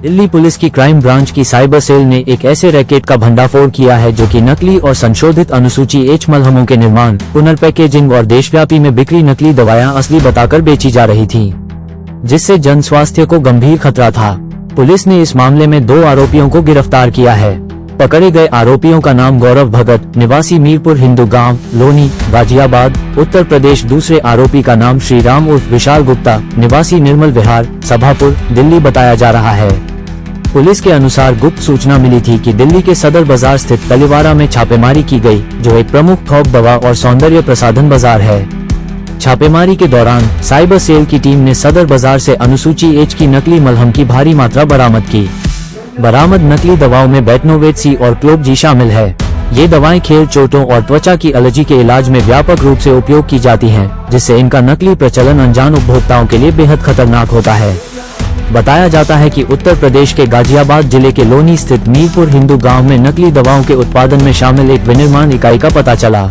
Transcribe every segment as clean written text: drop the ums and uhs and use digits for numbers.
Delhi police की crime branch की cyber cell ने एक ऐसे रैकेट का भंडाफोड़ किया है जो कि नकली और संशोधित अनुसूची एच मलहमों के निर्माण, पुनर्पैकेजिंग और देशव्यापी में बिक्री नकली दवाएं असली बताकर बेची जा रही थीं, जिससे जन स्वास्थ्य को गंभीर खतरा था। पुलिस ने इस मामले में 2 आरोपियों को गिरफ्तार किया है। पकड़े गए आरोपियों का नाम गौरव भगत, निवासी मीरपुर हिंदू गांव, लोनी, गाजियाबाद, उत्तर प्रदेश। दूसरे आरोपी का नाम श्रीराम उर्फ विशाल गुप्ता, निवासी निर्मल विहार, सभापुर, दिल्ली बताया जा रहा है। पुलिस के अनुसार गुप्त सूचना मिली थी कि दिल्ली के सदर बाजार स्थित तलीवारा में छापेमारी की गई, जो एक प्रमुख थोक दवा और सौंदर्य प्रसाधन बाजार है। छापेमारी के दौरान साइबर सेल की टीम ने सदर बाजार से अनुसूची एच की नकली मलहम की भारी मात्रा बरामद की। बरामद नकली दवाओं में बेटनोवेट सी और क्लोब जी शामिल है। ये दवाएं खेल चोटों और त्वचा की एलर्जी के इलाज में व्यापक रूप से उपयोग की जाती हैं, जिससे इनका नकली प्रचलन अनजान उपभोक्ताओं के लिए बेहद खतरनाक होता है। बताया जाता है कि उत्तर प्रदेश के गाजियाबाद जिले के लोनी स्थित मीरपुर हिंदू गांव में नकली दवाओं के उत्पादन में शामिल एक विनिर्माण इकाई का पता चला।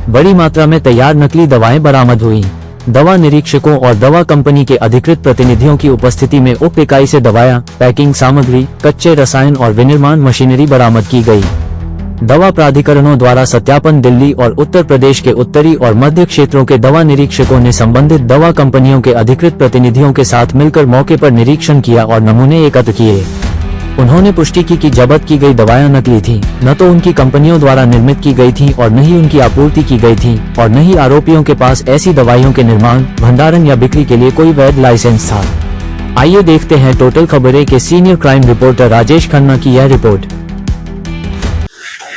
बड़ी मात्रा में तैयार नकली दवाएं बरामद हुई। दवा निरीक्षकों और दवा कंपनी के अधिकृत प्रतिनिधियों की उपस्थिति में उक्त इकाई से दवाएं, पैकिंग सामग्री, कच्चे रसायन और विनिर्माण मशीनरी बरामद की गई। दवा प्राधिकरणों द्वारा सत्यापन दिल्ली और उत्तर प्रदेश के उत्तरी और मध्य क्षेत्रों के दवा निरीक्षकों ने संबंधित दवा कंपनियों के अधिकृत प्रतिनिधियों के साथ मिलकर मौके पर निरीक्षण किया और नमूने एकत्र किए। उन्होंने पुष्टि की कि जब्त की गई दवाएं नकली थीं, न तो उनकी कंपनियों द्वारा निर्मित की गई थीं और न ही उनकी आपूर्ति की गई थी, और न ही आरोपियों के पास ऐसी दवाइयों के निर्माण, भंडारण या बिक्री के लिए कोई वैध लाइसेंस था। आइए देखते हैं टोटल खबरें के senior crime reporter Rajesh Khanna की यह रिपोर्ट।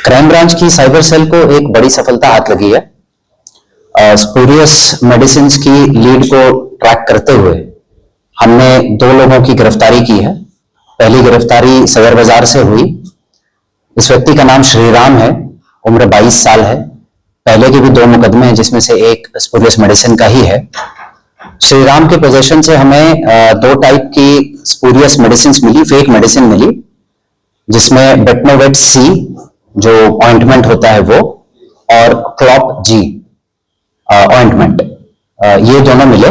क्राइम ब्रांच की साइबर सेल को एक बड़ी सफलता हाथ लगी है। स्पूरियस मेडिसिन की लीड को ट्रैक करते हुए हमने 2 लोगों की गिरफ्तारी की है। पहली गिरफ्तारी सदर बाजार से हुई। इस व्यक्ति का नाम श्रीराम है, उम्र 22 साल है। पहले के भी 2 मुकदमे हैं, जिसमें से एक स्पूरियस मेडिसिन का ही है। श्रीराम के पोजीशन से हमें 2 टाइप की स्पूरियस मेडिसिन मिली, फेक मेडिसिन मिली, जिसमें बेटनोवेट सी जो ऑइंटमेंट होता है वो, और क्लॉप जी ऑइंटमेंट, ये दोनों मिले।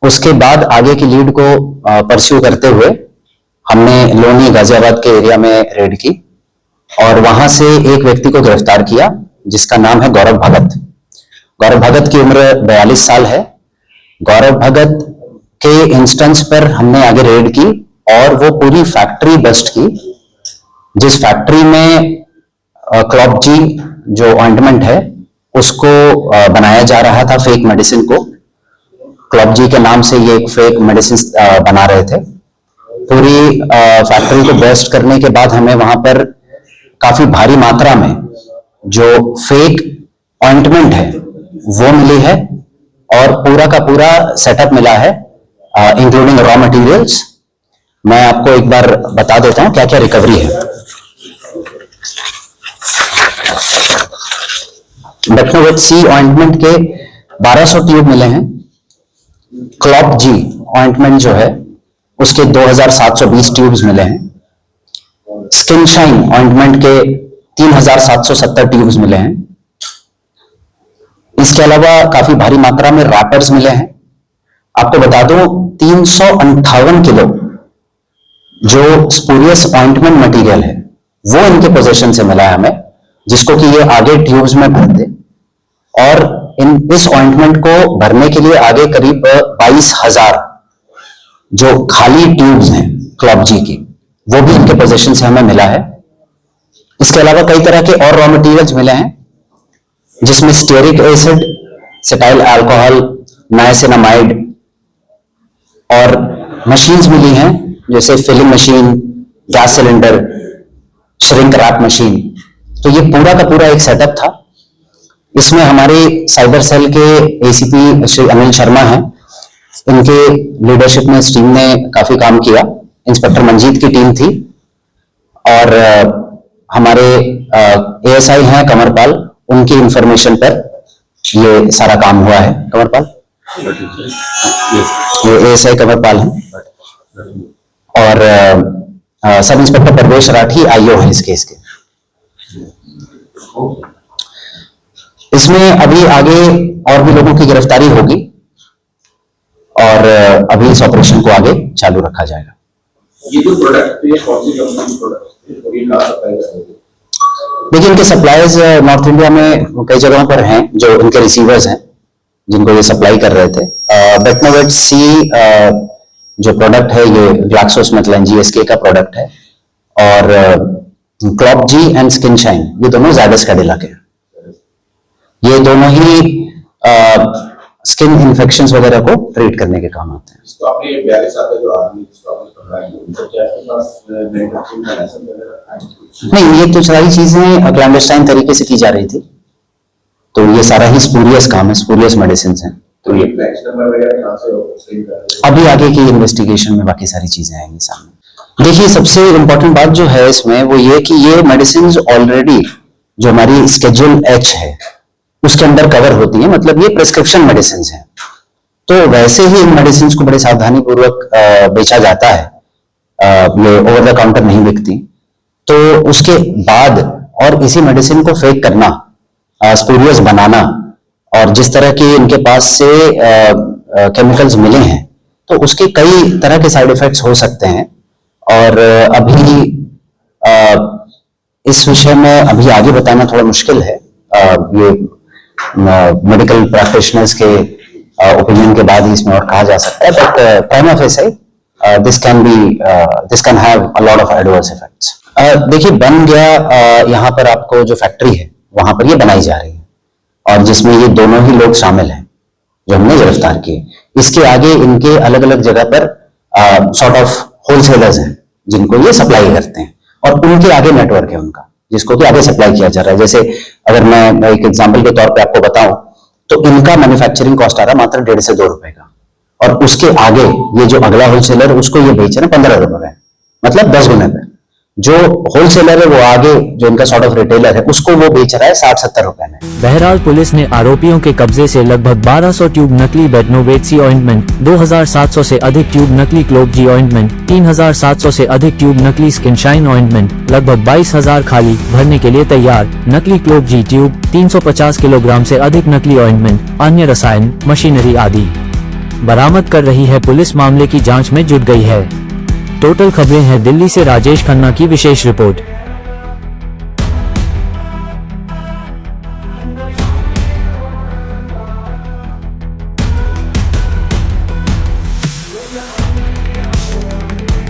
उसके बाद आगे की लीड को परस्यू करते हुए हमने लोनी गाजियाबाद के एरिया में रेड की और वहां से एक व्यक्ति को गिरफ्तार किया, जिसका नाम है गौरव भगत। गौरव भगत की उम्र 42 साल है। गौरव भगत के इंस्टेंस पर हमने आगे रेड की और वो पूरी फैक्ट्री बस्ट की, जिस फैक्ट्री में क्लॉप जी जो ऑइंटमेंट है उसको बनाया जा रहा था, फेक मेडिसिन को। क्लॉप जी के नाम से ये एक फेक मेडिसिन बना रहे थे। पूरी फैक्ट्री को बस्ट करने के बाद हमें वहां पर काफी भारी मात्रा में जो फेक ऑइंटमेंट है वो मिली है और पूरा का पूरा सेटअप मिला है, इंक्लूडिंग रॉ मटेरियल्स। मैं आपको एक बार बता देता हूं क्या क्या रिकवरी है। बेटनोवेट सी ऑइंटमेंट के 1200 ट्यूब मिले हैं। क्लॉप जी ऑइंटमेंट जो है उसके 2720 ट्यूब्स मिले हैं। स्किन शाइन ऑइंटमेंट के 3770 ट्यूब्स मिले हैं। इसके अलावा काफी भारी मात्रा में रैपर्स मिले हैं। आपको बता दूं 358 किलो जो स्पूरियस ऑइंटमेंट मटेरियल है वो इनके पोजीशन से मिला है हमें, जिसको कि ये आगे ट्यूब्स में भरते और इस ऑइंटमेंट को भरने के लिए आगे करीब 22,000 जो खाली ट्यूब्स हैं क्लॉप जी की, वो भी इनके पोजीशन से हमें मिला है। इसके अलावा कई तरह के और रॉ मटेरियल्स मिले हैं, जिसमें stearic acid, cetyl alcohol, niacinamide और मशीन्स मिली हैं, जैसे filling machine, gas cylinder, shrink wrap machine. तो ये पूरा का पूरा एक सेटअप था। इसमें हमारे साइबर सेल के एसीपी श्री अनिल शर्मा हैं। इनके लीडरशिप में इस टीम ने काफी काम किया। इंस्पेक्टर मंजीत की टीम थी और हमारे एएसआई हैं कमरपाल, उनकी इंफॉर्मेशन पर ये सारा काम हुआ है। कमरपाल, ये एएसआई कमरपाल हैं और सब इंस्पेक्टर परवेश राठी आईओ है इस केस के। इसमें अभी आगे और भी लोगों की गिरफ्तारी होगी और अभी इस ऑपरेशन को आगे चालू रखा जाएगा। ये जो प्रोडक्ट ये कौन सी कंपनी की प्रोडक्ट है और ये कहाँ सप्लाई कर रहे हैं? देखिए, इनके सप्लायर्स नॉर्थ इंडिया में कई जगहों पर हैं जो इनके रिसीवर्स हैं जिनको ये सप्लाई कर रहे थे। बेटनोवेट सी जो प्रोडक्ट है ये ग्लैक्सोस्मिथक्लाइन जीएसके का प्रोडक्ट है, और clop G and skin shine ये दोनों ज़ायडस कैडिला के हैं। ये दोनों ही स्किन इन्फेक्शंस वगैरह को ट्रीट करने के काम आते हैं। तो आपने ये 42 साल का जो आदमी जिसको आपने पकड़ा है उनका क्या आपके पास मैन्युफैक्चरिंग का लाइसेंस वगैरह है? नहीं, ये तो सारी चीजें क्लैंडस्टाइन तरीके से की जा रही थी, तो ये सारा ही स्पूरियस काम है, स्पूरियस मेडिसिन है। तो ये फ्लैक्स नंबर वगैरह कहाँ से सेल कर रहे हैं? अभी आगे की इन्वेस्टिगेशन में बाकी सारी चीजें आएंगी सामने। देखिए, सबसे इम्पोर्टेंट बात जो है इसमें वो ये कि ये मेडिसिन ऑलरेडी जो हमारी स्केड्यूल एच है उसके अंदर कवर होती है, मतलब ये प्रिस्क्रिप्शन मेडिसिन है। तो वैसे ही इन मेडिसिन को बड़े सावधानी पूर्वक बेचा जाता है, ये ओवर द काउंटर नहीं बिकती। तो उसके बाद और इसी मेडिसिन को फेक करना, स्पूरियस बनाना, और जिस तरह के इनके पास से केमिकल्स मिले हैं तो उसके कई तरह के साइड इफेक्ट्स हो सकते हैं। और अभी इस विषय में अभी आगे बताना थोड़ा मुश्किल है, ये मेडिकल प्रैक्टिशनर्स के ओपिनियन के बाद ही इसमें और कहा जा सकता है, but prima facie this can have a lot of adverse effects. देखिए, बन गया यहाँ पर आपको जो फैक्ट्री है वहां पर ये बनाई जा रही है, और जिसमें ये दोनों ही लोग शामिल हैं जो हमने गिरफ्तार किए। इसके आगे इनके अलग अलग जगह पर सॉर्ट ऑफ होलसेलर्स हैं जिनको ये सप्लाई करते हैं, और उनके आगे नेटवर्क है उनका जिसको कि आगे सप्लाई किया जा रहा है। जैसे अगर मैं एक एग्जांपल के तौर पे आपको बताऊं तो इनका मैन्युफैक्चरिंग कॉस्ट आ रहा है मात्र 1.5 से 2 रुपए का, और उसके आगे ये जो अगला होलसेलर उसको ये बेच रहे हैं 15 रुपए में, मतलब 10 गुने पे। जो होलसेलर है वो आगे जो इनका सॉर्ट ऑफ रिटेलर है उसको वो बेच रहा है 60-70 रुपए में। बहरहाल पुलिस ने आरोपियों के कब्जे से लगभग 1200 ट्यूब नकली बेटनोवेट ऑइंटमेंट, 2700 से अधिक ट्यूब नकली क्लोप जी ऑइंटमेंट, 3700 से अधिक ट्यूब नकली स्किन शाइन ऑइंटमेंट, लगभग 22,000 खाली भरने के लिए तैयार नकली क्लोप जी ट्यूब, 350 किलोग्राम से अधिक नकली ऑइंटमेंट, अन्य रसायन, मशीनरी आदि बरामद कर रही है पुलिस। मामले की जाँच में जुट गई है। टोटल खबरें हैं दिल्ली से राजेश खन्ना की विशेष रिपोर्ट।